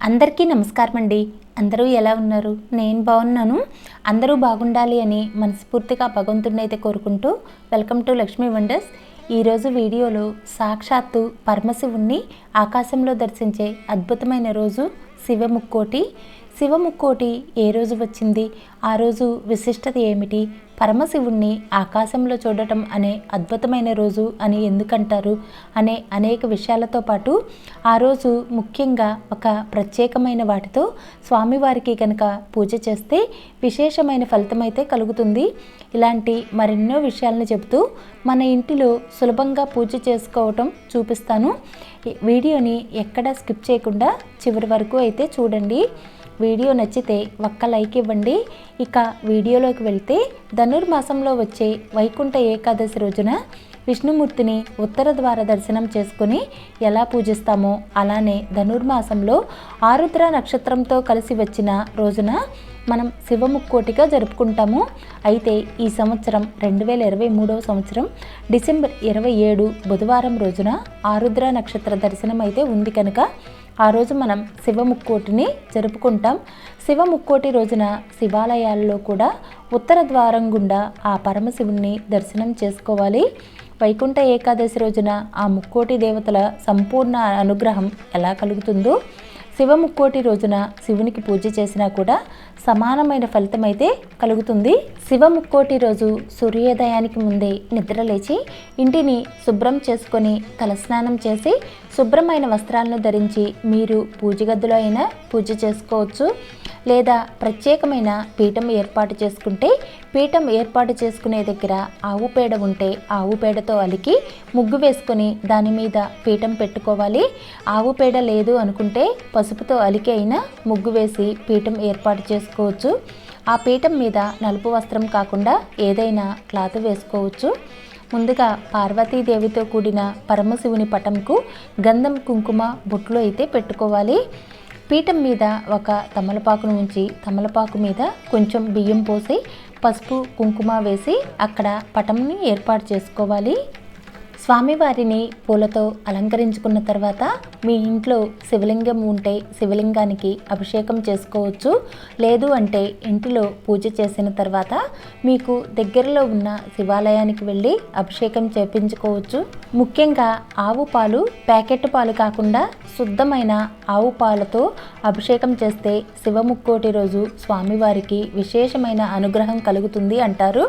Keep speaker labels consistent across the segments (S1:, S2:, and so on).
S1: అందరికీ నమస్కారం అండి. అందరూ ఎలా ఉన్నారు? నేను బాగున్నాను. అందరూ బాగుండాలి అని మనస్ఫూర్తిగా భగవంతుడిని అయితే కోరుకుంటూ వెల్కమ్ టు లక్ష్మీ వండర్స్. ఈరోజు వీడియోలో సాక్షాత్తు పరమశివుణ్ణి ఆకాశంలో దర్శించే అద్భుతమైన రోజు శివముక్కోటి. శివముక్కోటి ఏ రోజు వచ్చింది, ఆ రోజు విశిష్టత ఏమిటి, పరమశివుణ్ణి ఆకాశంలో చూడటం అనే అద్భుతమైన రోజు అని ఎందుకంటారు అనే అనేక విషయాలతో పాటు ఆ రోజు ముఖ్యంగా ఒక ప్రత్యేకమైన వాటితో స్వామివారికి కనుక పూజ చేస్తే విశేషమైన ఫలితం అయితే కలుగుతుంది. ఇలాంటి మరెన్నో విషయాలను చెబుతూ మన ఇంటిలో సులభంగా పూజ చేసుకోవటం చూపిస్తాను. వీడియోని ఎక్కడా స్కిప్ చేయకుండా చివరి వరకు అయితే చూడండి. వీడియో నచ్చితే ఒక్క లైక్ ఇవ్వండి. ఇక వీడియోలోకి వెళ్తే ధనుర్మాసంలో వచ్చే వైకుంఠ ఏకాదశి రోజున విష్ణుమూర్తిని ఉత్తర ద్వార దర్శనం చేసుకుని ఎలా పూజిస్తామో అలానే ధనుర్మాసంలో ఆరుద్ర నక్షత్రంతో కలిసి వచ్చిన రోజున మనం శివముక్కోటిగా జరుపుకుంటాము. అయితే ఈ సంవత్సరం 2023వ సంవత్సరం డిసెంబర్ 27 బుధవారం రోజున ఆరుద్ర నక్షత్ర దర్శనం అయితే ఉంది కనుక ఆ రోజు మనం శివముక్కోటిని జరుపుకుంటాం. శివముక్కోటి రోజున శివాలయాల్లో కూడా ఉత్తర ద్వారం గుండా ఆ పరమశివుణ్ణి దర్శనం చేసుకోవాలి. వైకుంఠ ఏకాదశి రోజున ఆ ముక్కోటి దేవతల సంపూర్ణ అనుగ్రహం ఎలా కలుగుతుందో శివముక్కోటి రోజున శివునికి పూజ చేసినా కూడా సమానమైన ఫలితం అయితే కలుగుతుంది. శివముక్కోటి రోజు సూర్యోదయానికి ముందే నిద్రలేచి ఇంటిని శుభ్రం చేసుకొని తలస్నానం చేసి శుభ్రమైన వస్త్రాలను ధరించి మీరు పూజ గదిలో అయినా పూజ చేసుకోవచ్చు. లేదా ప్రత్యేకమైన పీఠం ఏర్పాటు చేసుకుంటే పీఠం ఏర్పాటు చేసుకునే దగ్గర ఆవు పేడ ఉంటే ఆవు పేడతో అలికి ముగ్గు వేసుకొని దాని మీద పీఠం పెట్టుకోవాలి. ఆవు పేడ లేదు అనుకుంటే పసుపుతో అలికి అయినా ముగ్గు వేసి పీఠం ఏర్పాటు చేసుకోవచ్చు. ఆ పీఠం మీద నలుపు వస్త్రం కాకుండా ఏదైనా క్లాత్ వేసుకోవచ్చు. ముందుగా పార్వతీదేవితో కూడిన పరమశివుని పటంకు గంధం కుంకుమ బొట్లు అయితే పెట్టుకోవాలి. పీఠం మీద ఒక తమలపాకును ఉంచి తమలపాకు మీద కొంచెం బియ్యం పోసి పసుపు కుంకుమ వేసి అక్కడ పటంని ఏర్పాటు చేసుకోవాలి. స్వామివారిని పూలతో అలంకరించుకున్న తర్వాత మీ ఇంట్లో శివలింగం ఉంటే శివలింగానికి అభిషేకం చేసుకోవచ్చు. లేదు అంటే ఇంటిలో పూజ చేసిన తర్వాత మీకు దగ్గరలో ఉన్న శివాలయానికి వెళ్ళి అభిషేకం చేపించుకోవచ్చు. ముఖ్యంగా ఆవు పాలు, ప్యాకెట్ పాలు కాకుండా శుద్ధమైన ఆవు పాలతో అభిషేకం చేస్తే శివముక్కోటి రోజు స్వామివారికి విశేషమైన అనుగ్రహం కలుగుతుంది అంటారు.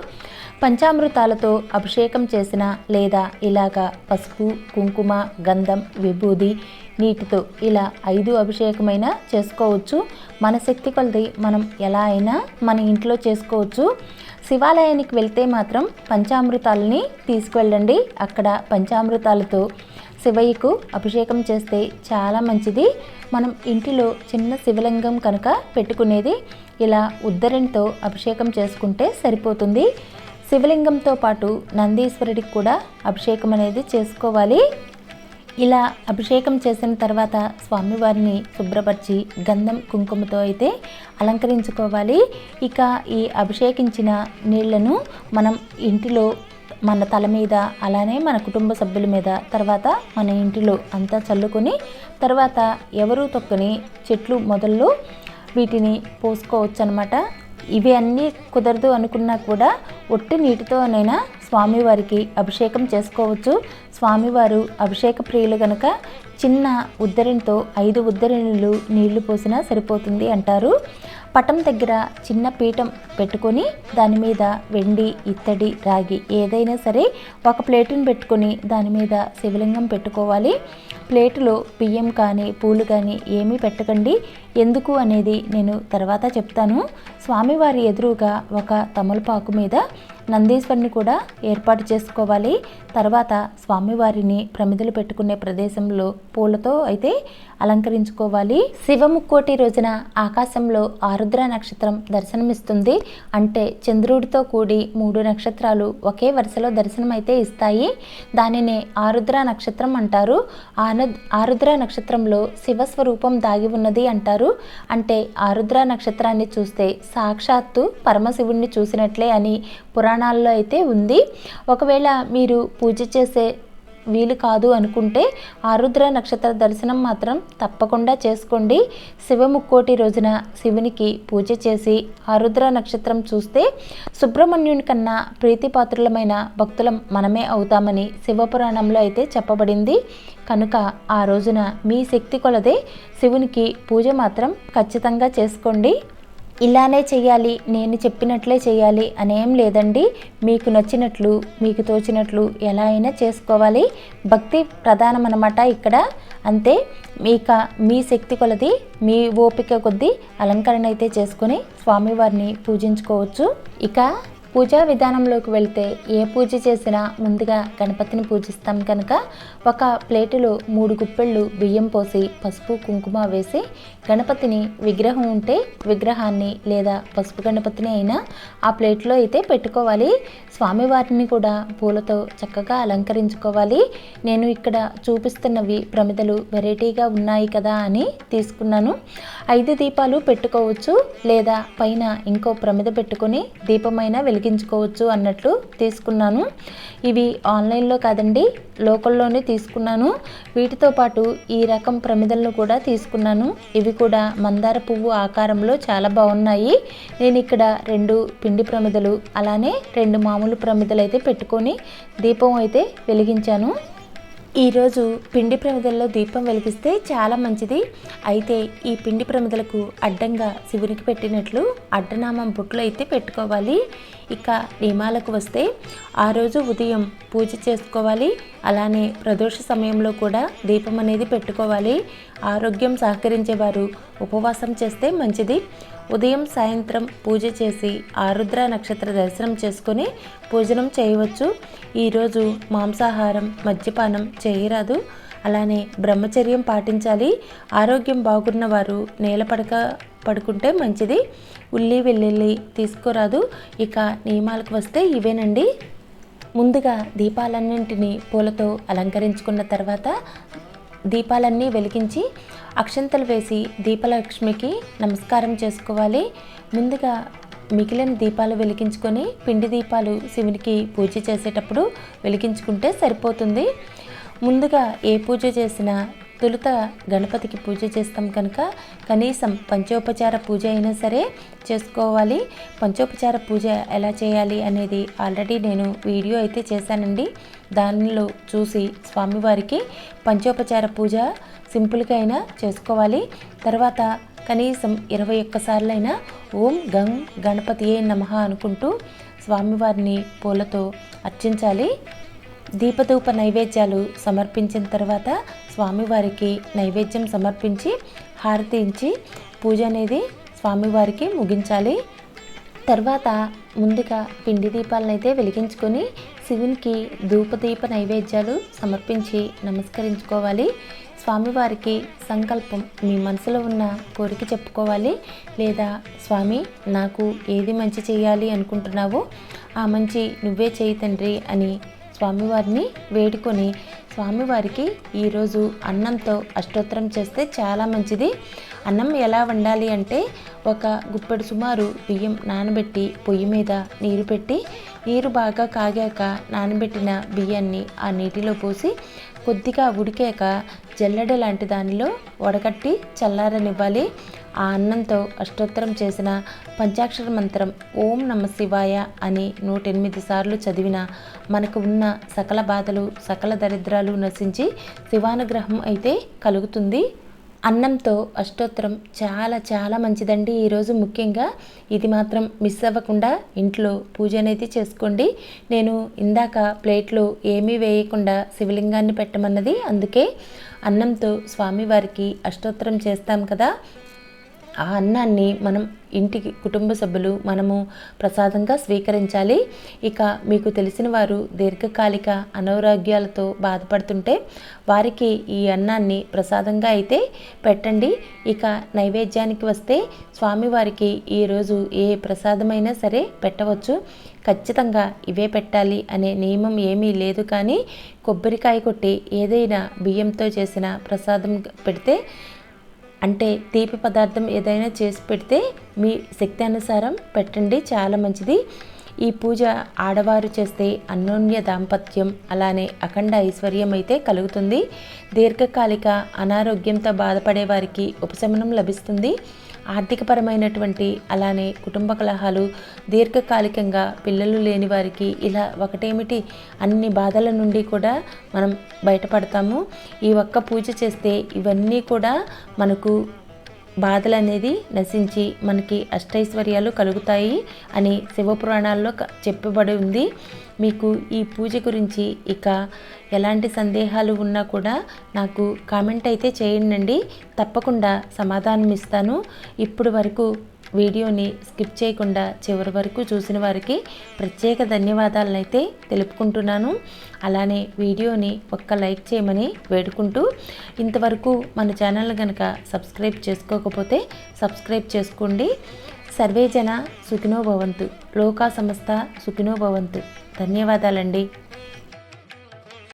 S1: పంచామృతాలతో అభిషేకం చేసిన లేదా ఇలాగా పసుపు కుంకుమ గంధం విభూది నీటితో ఇలా 5 అభిషేకమైనా చేసుకోవచ్చు. మన శక్తి కొలది మనం ఎలా అయినా మన ఇంట్లో చేసుకోవచ్చు. శివాలయానికి వెళ్తే మాత్రం పంచామృతాలని తీసుకువెళ్ళండి. అక్కడ పంచామృతాలతో శివయ్యకు అభిషేకం చేస్తే చాలా మంచిది. మనం ఇంటిలో చిన్న శివలింగం కనుక పెట్టుకునేది ఇలా ఉద్దరణతో అభిషేకం చేసుకుంటే సరిపోతుంది. శివలింగంతో పాటు నందీశ్వరుడికి కూడా అభిషేకం అనేది చేసుకోవాలి. ఇలా అభిషేకం చేసిన తర్వాత స్వామివారిని శుభ్రపరిచి గంధం కుంకుమతో అయితే అలంకరించుకోవాలి. ఇక ఈ అభిషేకించిన నీళ్లను మనం ఇంటిలో మన తల మీద అలానే మన కుటుంబ సభ్యుల మీద తర్వాత మన ఇంటిలో అంతా చల్లుకొని తర్వాత ఎవరు తొక్కని చెట్లు మొదల్లో వీటిని పోసుకోవచ్చు అన్నమాట. ఇవి అన్నీ కుదరదు అనుకున్నా కూడా ఒట్టి నీటితోనైనా స్వామివారికి అభిషేకం చేసుకోవచ్చు. స్వామివారు అభిషేక ప్రియులు కనుక చిన్న ఉద్దరణతో 5 ఉద్దరణలు నీళ్లు పోసినా సరిపోతుంది అంటారు. పటం దగ్గర చిన్న పీఠం పెట్టుకొని దాని మీద వెండి ఇత్తడి రాగి ఏదైనా సరే ఒక ప్లేటును పెట్టుకొని దాని మీద శివలింగం పెట్టుకోవాలి. ప్లేటులో బియ్యం కానీ పూలు కానీ ఏమీ పెట్టకండి. ఎందుకు అనేది నేను తర్వాత చెప్తాను. స్వామివారి ఎదురుగా ఒక తమలపాకు మీద నందీశ్వరుని కూడా ఏర్పాటు చేసుకోవాలి. తర్వాత స్వామివారిని ప్రమిదలు పెట్టుకునే ప్రదేశంలో పూలతో అయితే అలంకరించుకోవాలి. శివముక్కోటి రోజున ఆకాశంలో ఆరుద్ర నక్షత్రం దర్శనమిస్తుంది. అంటే చంద్రుడితో కూడి 3 నక్షత్రాలు ఒకే వరుసలో దర్శనం అయితే ఇస్తాయి. దానినే ఆరుద్ర నక్షత్రం అంటారు. ఆరుద్ర నక్షత్రంలో శివస్వరూపం దాగి ఉన్నది అంటారు. అంటే ఆరుద్ర నక్షత్రాన్ని చూస్తే సాక్షాత్తు పరమశివుణ్ణి చూసినట్లే అని పురాణాల్లో అయితే ఉంది. ఒకవేళ మీరు పూజ చేసే వీలు కాదు అనుకుంటే ఆరుద్ర నక్షత్ర దర్శనం మాత్రం తప్పకుండా చేసుకోండి. శివముక్కోటి రోజున శివునికి పూజ చేసి ఆరుద్ర నక్షత్రం చూస్తే సుబ్రహ్మణ్యుని కన్నా ప్రీతిపాత్రులమైన భక్తులం మనమే అవుతామని శివపురాణంలో అయితే చెప్పబడింది. కనుక ఆ రోజున మీ శక్తి కొలదే శివునికి పూజ మాత్రం ఖచ్చితంగా చేసుకోండి. ఇలానే చేయాలి, నేను చెప్పినట్లే చేయాలి అనేం లేదండి. మీకు నచ్చినట్లు, మీకు తోచినట్లు ఎలా అయినా చేసుకోవాలి. భక్తి ప్రధానం అన్నమాట ఇక్కడ. అంతే, మీ శక్తి కొలది మీ ఓపిక కొద్దీ అలంకరణ అయితే చేసుకొని స్వామివారిని పూజించుకోవచ్చు. ఇక పూజా విధానంలోకి వెళ్తే ఏ పూజ చేసినా ముందుగా గణపతిని పూజిస్తాం కనుక ఒక ప్లేటులో 3 గుప్పెళ్ళు బియ్యం పోసి పసుపు కుంకుమ వేసి గణపతిని, విగ్రహం ఉంటే విగ్రహాన్ని లేదా పసుపు గణపతిని అయినా ఆ ప్లేట్లో అయితే పెట్టుకోవాలి. స్వామివారిని కూడా పూలతో చక్కగా అలంకరించుకోవాలి. నేను ఇక్కడ చూపిస్తున్నవి ప్రమిదలు వెరైటీగా ఉన్నాయి కదా అని తీసుకున్నాను. 5 దీపాలు పెట్టుకోవచ్చు లేదా పైన ఇంకో ప్రమిద పెట్టుకొని దీపమైనా వెలిగించుకోవచ్చు అన్నట్లు తీసుకున్నాను. ఇవి ఆన్లైన్లో కాదండి, లోకల్లోనే తీసుకున్నాను. వీటితో పాటు ఈ రకం ప్రమిదలను కూడా తీసుకున్నాను. ఇవి కూడా మందార పువ్వు ఆకారంలో చాలా బాగున్నాయి. నేను ఇక్కడ 2 పిండి ప్రమిదలు అలానే 2 మామూలు ప్రమిదలు అయితే పెట్టుకొని దీపం అయితే వెలిగించాను. ఈరోజు పిండి ప్రమిదల్లో దీపం వెలిగిస్తే చాలా మంచిది. అయితే ఈ పిండి ప్రమిదలకు అడ్డంగా శివునికి పెట్టినట్లు అడ్డనామం బొట్లు అయితే పెట్టుకోవాలి. ఇక నియమాలకు వస్తే ఆ రోజు ఉదయం పూజ చేసుకోవాలి. అలానే ప్రదోష సమయంలో కూడా దీపం అనేది పెట్టుకోవాలి. ఆరోగ్యం సహకరించేవారు ఉపవాసం చేస్తే మంచిది. ఉదయం సాయంత్రం పూజ చేసి ఆరుద్ర నక్షత్ర దర్శనం చేసుకొని పూజనం చేయవచ్చు. ఈరోజు మాంసాహారం, మద్యపానం చేయరాదు. అలానే బ్రహ్మచర్యం పాటించాలి. ఆరోగ్యం బాగున్న వారు పడుకుంటే మంచిది. ఉల్లి వెల్లుల్లి తీసుకోరాదు. ఇక నియమాలకు వస్తే ఇవేనండి. ముందుగా దీపాలన్నింటినీ పూలతో అలంకరించుకున్న తర్వాత దీపాలన్నీ వెలిగించి అక్షంతలు వేసి దీపలక్ష్మికి నమస్కారం చేసుకోవాలి. ముందుగా మిగిలిన దీపాలు వెలిగించుకొని పిండి దీపాలు శివునికి పూజ చేసేటప్పుడు వెలిగించుకుంటే సరిపోతుంది. ముందుగా ఏ పూజ చేసినా తొలుత గణపతికి పూజ చేస్తాం కనుక కనీసం పంచోపచార పూజ అయినా సరే చేసుకోవాలి. పంచోపచార పూజ ఎలా చేయాలి అనేది ఆల్రెడీ నేను వీడియో అయితే చేశానండి. దానిలో చూసి స్వామివారికి పంచోపచార పూజ సింపుల్గా అయినా చేసుకోవాలి. తర్వాత కనీసం 21 సార్లైనా ఓం గం గణపతియే నమః అనుకుంటూ స్వామివారిని పూలతో అర్చించాలి. దీపధూప నైవేద్యాలు సమర్పించిన తర్వాత స్వామివారికి నైవేద్యం సమర్పించి హారతి ఇచ్చి పూజ అనేది స్వామివారికి ముగించాలి. తర్వాత ముందుగా పిండి దీపాలను అయితే వెలిగించుకొని శివునికి ధూపదీప నైవేద్యాలు సమర్పించి నమస్కరించుకోవాలి. స్వామివారికి సంకల్పం, మీ మనసులో ఉన్న కోరిక చెప్పుకోవాలి. లేదా స్వామి, నాకు ఏది మంచి చేయాలి అనుకుంటున్నావో ఆ మంచి నువ్వే చేయి తండ్రి అని స్వామివారిని వేడుకొని స్వామివారికి ఈరోజు అన్నంతో అష్టోత్తరం చేస్తే చాలా మంచిది. అన్నం ఎలా వండాలి అంటే ఒక గుప్పెడు సుమారు బియ్యం నానబెట్టి పొయ్యి మీద నీరు పెట్టి నీరు బాగా కాగాక నానబెట్టిన బియ్యాన్ని ఆ నీటిలో పోసి కొద్దిగా ఉడికాక జల్లెడ లాంటి దానిలో వడగట్టి చల్లారనివ్వాలి. ఆ అన్నంతో అష్టోత్తరం చేసిన పంచాక్షర మంత్రం ఓం నమ శివాయ అని 108 సార్లు చదివిన మనకు ఉన్న సకల బాధలు, సకల దరిద్రాలు నశించి శివానుగ్రహం అయితే కలుగుతుంది. అన్నంతో అష్టోత్తరం చాలా చాలా మంచిదండి. ఈరోజు ముఖ్యంగా ఇది మాత్రం మిస్ అవ్వకుండా ఇంట్లో పూజ అనేది చేసుకోండి. నేను ఇందాక ప్లేట్లో ఏమీ వేయకుండా శివలింగాన్ని పెట్టమన్నది అందుకే. అన్నంతో స్వామివారికి అష్టోత్తరం చేస్తాం కదా, ఆ అన్నాన్ని మనం ఇంటికి కుటుంబ సభ్యులు మనము ప్రసాదంగా స్వీకరించాలి. ఇక మీకు తెలిసిన వారు దీర్ఘకాలిక అనారోగ్యాలతో బాధపడుతుంటే వారికి ఈ అన్నాన్ని ప్రసాదంగా అయితే పెట్టండి. ఇక నైవేద్యానికి వస్తే స్వామివారికి ఈరోజు ఏ ప్రసాదమైనా సరే పెట్టవచ్చు. ఖచ్చితంగా ఇవే పెట్టాలి అనే నియమం ఏమీ లేదు. కానీ కొబ్బరికాయ కొట్టి ఏదైనా బియ్యంతో చేసిన ప్రసాదం పెడితే, అంటే తీపి పదార్థం ఏదైనా చేసి పెడితే మీ శక్తి అనుసారం పెట్టండి, చాలా మంచిది. ఈ పూజ ఆడవారు చేస్తే అన్యోన్య దాంపత్యం అలానే అఖండ ఐశ్వర్యం అయితే కలుగుతుంది. దీర్ఘకాలిక అనారోగ్యంతో బాధపడే వారికి ఉపశమనం లభిస్తుంది. ఆర్థికపరమైనటువంటి అలానే కుటుంబ కలహాలు, దీర్ఘకాలికంగా పిల్లలు లేని వారికి ఇలా ఒకటేమిటి అన్ని బాధల నుండి కూడా మనం బయటపడతాము. ఈ ఒక్క పూజ చేస్తే ఇవన్నీ కూడా మనకు బాధలు అనేది నశించి మనకి అష్టైశ్వర్యాలు కలుగుతాయి అని శివపురాణాల్లో చెప్పబడి ఉంది. మీకు ఈ పూజ గురించి ఇక ఎలాంటి సందేహాలు ఉన్నా కూడా నాకు కామెంట్ అయితే చేయండి, తప్పకుండా సమాధానం ఇస్తాను. ఇప్పుడు వరకు వీడియోని స్కిప్ చేయకుండా చివరి వరకు చూసిన వారికి ప్రత్యేక ధన్యవాదాలను అయితే తెలుపుకుంటున్నాను. అలానే వీడియోని ఒక్క లైక్ చేయమని వేడుకుంటూ, ఇంతవరకు మన ఛానల్ కనుక సబ్స్క్రైబ్ చేసుకోకపోతే సబ్స్క్రైబ్ చేసుకోండి. సర్వే జన సుఖినో భవంతు, లోకా సమస్త సుఖినో భవంతు. ధన్యవాదాలండి.